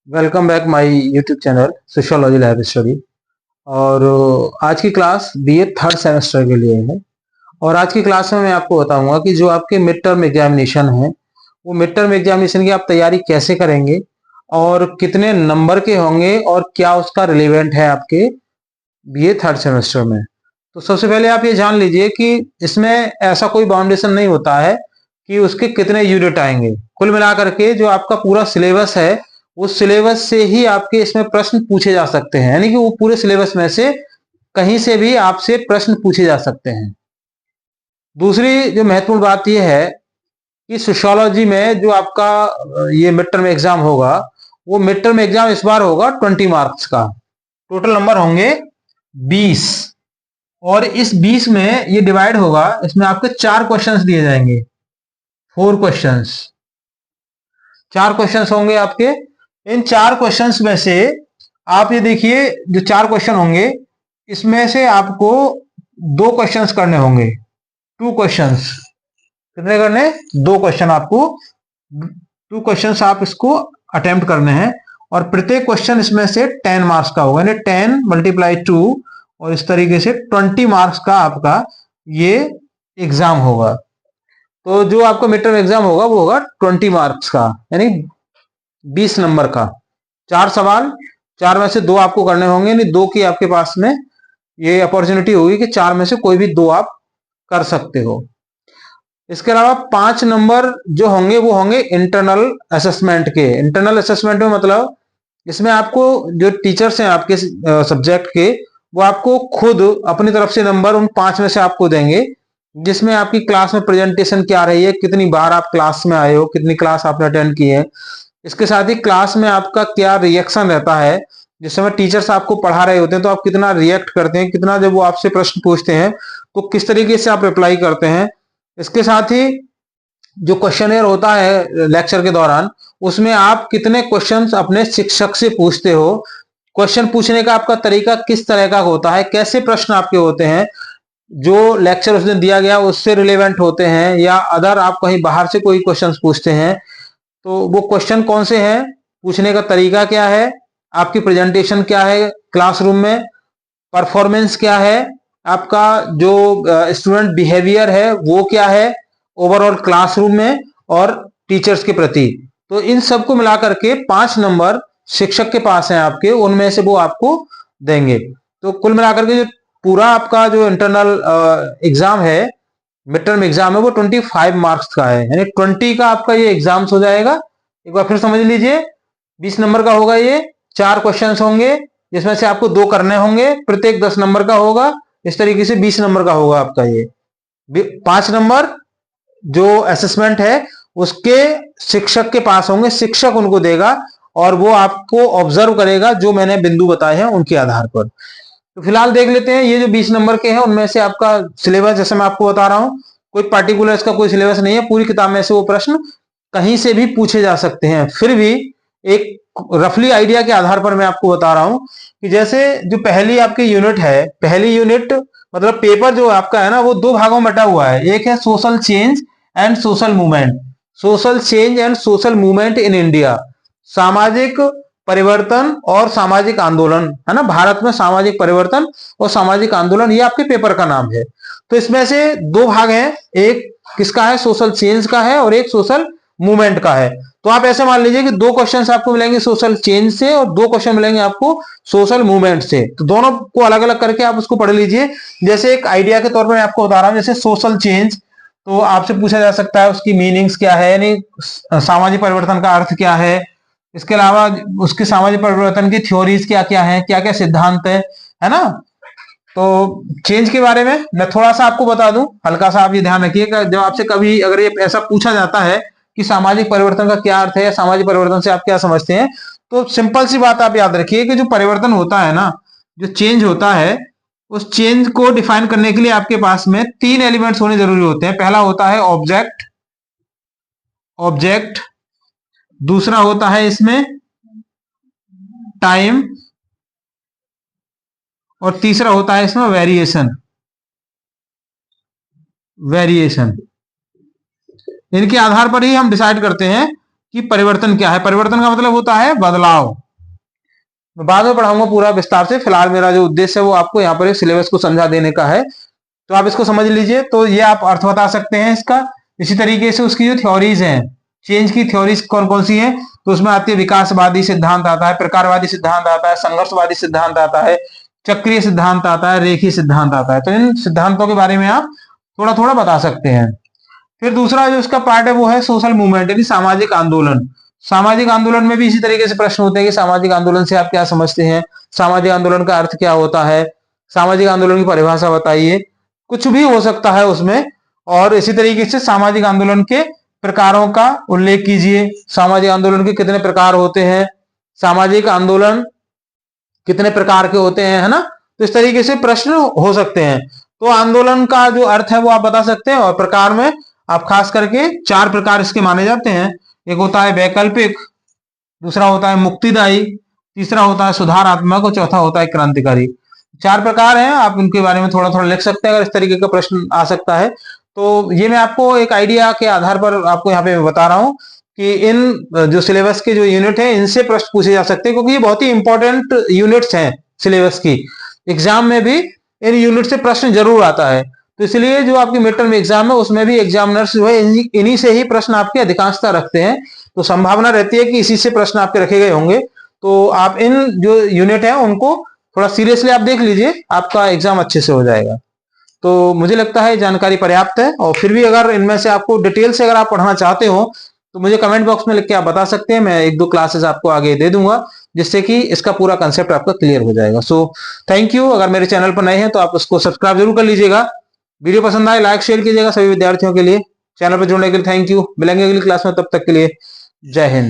Welcome back my YouTube channel sociology lab study. और आज की क्लास बीए थर्ड सेमेस्टर के लिए है। और आज की क्लास में मैं आपको बताऊंगा कि जो आपके मिड टर्म एग्जामिनेशन है वो मिड टर्म एग्जामिनेशन की आप तैयारी कैसे करेंगे और कितने नंबर के होंगे और क्या उसका रिलेवेंट है आपके बीए थर्ड सेमेस्टर में। तो सबसे पहले आप ये जान लीजिए कि इसमें ऐसा कोई बाउंडेशन नहीं होता है कि उसके कितने यूनिट आएंगे। कुल मिलाकर के जो आपका पूरा सिलेबस है उस सिलेबस से ही आपके इसमें प्रश्न पूछे जा सकते हैं, यानी कि वो पूरे सिलेबस में से कहीं से भी आपसे प्रश्न पूछे जा सकते हैं। दूसरी जो महत्वपूर्ण बात यह है कि सोशियोलॉजी में जो आपका ये मिड टर्म एग्जाम होगा वो मिड टर्म एग्जाम इस बार होगा 20 मार्क्स का। टोटल नंबर होंगे 20 और इस 20 में ये डिवाइड होगा। इसमें आपके 4 क्वेश्चंस दिए जाएंगे, 4 क्वेश्चंस, 4 क्वेश्चंस होंगे आपके। इन 4 क्वेश्चंस में से आप ये देखिए जो 4 क्वेश्चन होंगे इसमें से आपको 2 क्वेश्चंस करने होंगे, 2 क्वेश्चंस। कितने करने? 2 क्वेश्चन आपको, 2 क्वेश्चंस आप इसको अटेम्प्ट करने हैं और प्रत्येक क्वेश्चन इसमें से 10 मार्क्स का होगा, यानी 10 मल्टीप्लाई 2 और इस तरीके से 20 मार्क्स का आपका ये एग्जाम होगा। तो जो आपका मिड टर्म एग्जाम होगा वो होगा 20 मार्क्स का, यानी 20 नंबर का। 4 सवाल, 4 में से 2 आपको करने होंगे, यानी 2 की आपके पास में ये अपॉर्चुनिटी होगी कि 4 में से कोई भी 2 आप कर सकते हो। इसके अलावा 5 नंबर जो होंगे वो होंगे इंटरनल असेसमेंट के। इंटरनल असेसमेंट में मतलब इसमें आपको जो टीचर्स हैं आपके सब्जेक्ट के वो आपको खुद अपनी तरफ से नंबर उन 5 में से आपको देंगे, जिसमें आपकी क्लास में प्रेजेंटेशन क्या रही है, कितनी बार आप क्लास में आए हो, कितनी क्लास आपने अटेंड की है। इसके साथ ही क्लास में आपका क्या रिएक्शन रहता है, जिस समय टीचर्स आपको पढ़ा रहे होते हैं तो आप कितना रिएक्ट करते हैं, कितना जब वो आपसे प्रश्न पूछते हैं तो किस तरीके से आप रिप्लाई करते हैं। इसके साथ ही जो क्वेश्चनर होता है लेक्चर के दौरान उसमें आप कितने क्वेश्चंस अपने शिक्षक से पूछते हो, क्वेश्चन पूछने का आपका तरीका किस तरह का होता है, कैसे प्रश्न आपके होते हैं, जो लेक्चर उस दिन दिया गया उससे रिलेवेंट होते हैं या अदर आप कहीं बाहर से कोई क्वेश्चंस पूछते हैं तो वो क्वेश्चन कौन से हैं, पूछने का तरीका क्या है, आपकी प्रेजेंटेशन क्या है क्लासरूम में, परफॉर्मेंस क्या है, आपका जो स्टूडेंट बिहेवियर है वो क्या है ओवरऑल क्लासरूम में और टीचर्स के प्रति। तो इन सबको मिलाकर के 5 नंबर शिक्षक के पास हैं आपके, उनमें से वो आपको देंगे। तो कुल मिलाकर के जो पूरा आपका जो इंटरनल एग्जाम है, मिड टर्म एग्जाम है, वो 25 मार्क्स का है, यानी 20 का आपका ये एग्जाम्स हो जाएगा। एक बार फिर समझ लीजिए, 20 नंबर का होगा ये, 4 क्वेश्चंस होंगे जिसमें से आपको 2 करने होंगे, प्रत्येक 10 नंबर का होगा। इस तरीके से 20 नंबर का होगा आपका ये। 5 नंबर जो असेसमेंट है उसके शिक्षक के पास होंगे, शिक्षक उनको देगा और वो आपको ऑब्जर्व करेगा जो मैंने बिंदु बताए हैं उनके आधार पर। तो फिलहाल देख लेते हैं ये जो 20 नंबर के हैं उनमें से आपका सिलेबस, जैसे मैं आपको बता रहा हूं, कोई पार्टिकुलर इसका कोई सिलेबस नहीं है, पूरी किताब में से वो प्रश्न कहीं से भी पूछे जा सकते हैं। फिर भी एक रफली आइडिया के आधार पर मैं आपको बता रहा हूं कि जैसे जो पहली आपकी यूनिट है, पहली यूनिट मतलब पेपर जो आपका है ना वो 2 भागों में बटा हुआ है। एक है social change and social movement, social change and social movement in India, सामाजिक परिवर्तन और सामाजिक आंदोलन, है ना, भारत में सामाजिक परिवर्तन और सामाजिक आंदोलन, ये आपके पेपर का नाम है। तो इसमें से 2 भाग हैं, एक किसका है, सोशल चेंज का है और एक सोशल मूवमेंट का है। तो आप ऐसे मान लीजिए कि 2 क्वेश्चंस आपको मिलेंगे सोशल चेंज से और 2 क्वेश्चन मिलेंगे आपको सोशल मूवमेंट से। तो दोनों को अलग अलग करके आप उसको पढ़ लीजिए। जैसे एक आइडिया के तौर पर मैं आपको बता रहा हूं, जैसे सोशल चेंज, तो आपसे पूछा जा सकता है उसकी मीनिंग्स क्या है, यानी सामाजिक परिवर्तन का अर्थ क्या है, इसके अलावा उसके सामाजिक परिवर्तन की थ्योरीज क्या क्या है, क्या क्या सिद्धांत है ना। तो चेंज के बारे में मैं थोड़ा सा आपको बता दूं, हल्का सा आप ये ध्यान रखिएगा, जब आपसे कभी अगर ये ऐसा पूछा जाता है कि सामाजिक परिवर्तन का क्या अर्थ है या सामाजिक परिवर्तन से आप क्या समझते हैं, तो सिंपल सी बात आप याद रखिए कि जो परिवर्तन होता है ना, जो चेंज होता है, उस चेंज को डिफाइन करने के लिए आपके पास में 3 एलिमेंट्स होने जरूरी होते हैं। पहला होता है ऑब्जेक्ट, ऑब्जेक्ट, दूसरा होता है इसमें टाइम और तीसरा होता है इसमें वेरिएशन, वेरिएशन। इनके आधार पर ही हम डिसाइड करते हैं कि परिवर्तन क्या है। परिवर्तन का मतलब होता है बदलाव। मैं बाद में पढ़ाऊंगा पूरा विस्तार से, फिलहाल मेरा जो उद्देश्य है वो आपको यहाँ पर सिलेबस को समझा देने का है, तो आप इसको समझ लीजिए। तो ये आप अर्थ बता सकते हैं इसका। इसी तरीके से उसकी जो थ्योरीज हैं, चेंज की थ्योरीज कौन कौन सी हैं, तो उसमें आती है विकासवादी सिद्धांत आता है, प्रकारवादी सिद्धांत आता है, संघर्षवादी सिद्धांत आता है, चक्रीय सिद्धांत आता है, रेखीय सिद्धांत आता है। तो इन सिद्धांतों के बारे में आप थोड़ा थोड़ा बता सकते हैं। फिर दूसरा जो इसका पार्ट है वो है सोशल मूवमेंट, यानी सामाजिक आंदोलन। सामाजिक आंदोलन में भी इसी तरीके से प्रश्न होते हैं कि सामाजिक आंदोलन से आप क्या समझते हैं, सामाजिक आंदोलन का अर्थ क्या होता है, सामाजिक आंदोलन की परिभाषा बताइए। कुछ भी हो सकता है उसमें। और इसी तरीके से सामाजिक आंदोलन के प्रकारों का उल्लेख कीजिए। सामाजिक आंदोलन के कितने प्रकार होते हैं, सामाजिक आंदोलन कितने प्रकार के होते हैं, है ना। तो इस तरीके से प्रश्न हो सकते हैं। तो आंदोलन का जो अर्थ है वो आप बता सकते हैं, और प्रकार में आप खास करके 4 प्रकार इसके माने जाते हैं। एक होता है वैकल्पिक, दूसरा होता है मुक्तिदायी, तीसरा होता है सुधारात्मक, और चौथा होता है क्रांतिकारी। 4 प्रकार हैं, आप उनके बारे में थोड़ा थोड़ा लिख सकते हैं अगर इस तरीके का प्रश्न आ सकता है। तो ये मैं आपको एक आइडिया के आधार पर आपको यहाँ पे बता रहा हूँ कि इन जो सिलेबस के जो यूनिट है इनसे प्रश्न पूछे जा सकते हैं, क्योंकि ये बहुत ही इंपॉर्टेंट यूनिट्स हैं सिलेबस की। एग्जाम में भी इन यूनिट से प्रश्न जरूर आता है। तो इसलिए जो आपकी मिड टर्म एग्जाम है उसमें भी एग्जामिनर्स जो है इन्हीं से ही प्रश्न आपके अधिकांशता रखते हैं। तो संभावना रहती है कि इसी से प्रश्न आपके रखे गए होंगे। तो आप इन जो यूनिट है उनको थोड़ा सीरियसली आप देख लीजिए, आपका एग्जाम अच्छे से हो जाएगा। तो मुझे लगता है जानकारी पर्याप्त है, और फिर भी अगर इनमें से आपको डिटेल से अगर आप पढ़ना चाहते हो तो मुझे कमेंट बॉक्स में लिख के आप बता सकते हैं। मैं 1-2 क्लासेस आपको आगे दे दूंगा, जिससे कि इसका पूरा कंसेप्ट आपका क्लियर हो जाएगा। So thank you. अगर मेरे चैनल पर नए हैं तो आप उसको सब्सक्राइब जरूर कर लीजिएगा। वीडियो पसंद आए लाइक शेयर कीजिएगा सभी विद्यार्थियों के लिए। चैनल पर जुड़ने के लिए थैंक यू। मिलेंगे अगली क्लास में, तब तक के लिए जय हिंद।